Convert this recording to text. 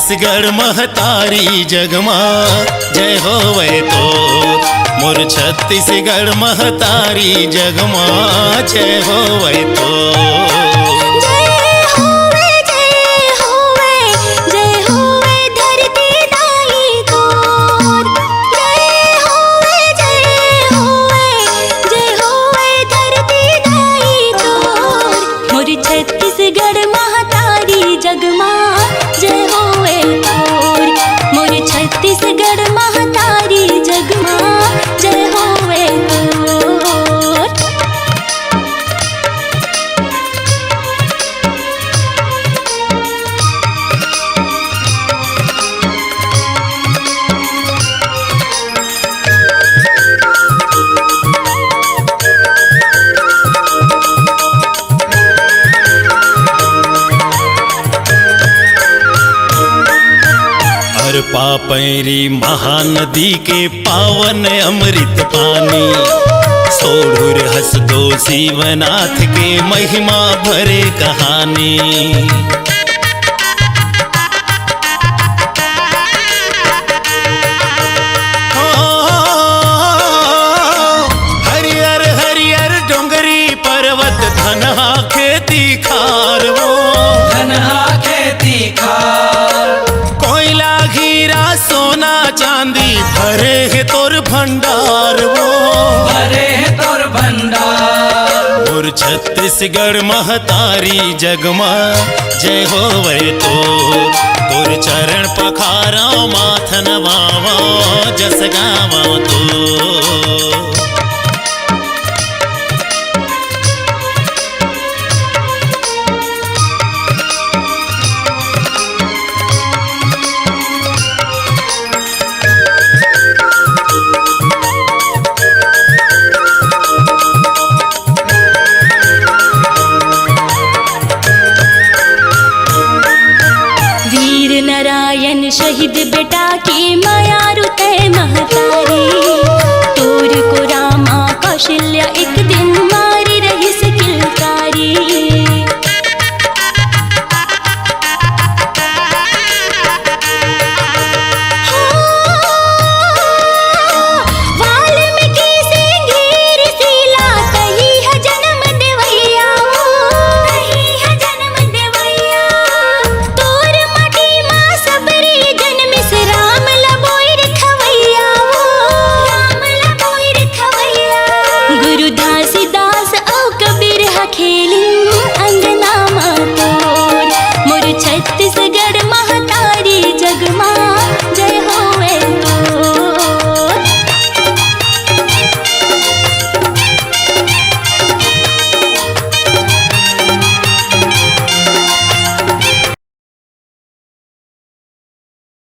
छत्तीसगढ़ महतारी जगमा जय होवे तो। मोर छत्तीसगढ़ महतारी जगमा जय होवे तो। छत्तीसगढ़ महतारी जगमा जय होवे तोर। मोर छत्तीसगढ़ महतारी जगमा जय होवे तोर। पापैरी महानदी के पावन अमृत पानी। सोढ़ुर हसदो शिवनाथ के महिमा भरे कहानी। हरियर हरियर डोंगरी पर्वत धनहा खेती खार वो। धनहा खेती खार कोयला हीरा सोना चांदी भरे है तोर भंडार वो। भरे है तोर भंडार। मोर छत्तीसगढ़ महतारी जगमा जय होवे तो। तोर चरण पखारा माथ नवावा जस गावा तो।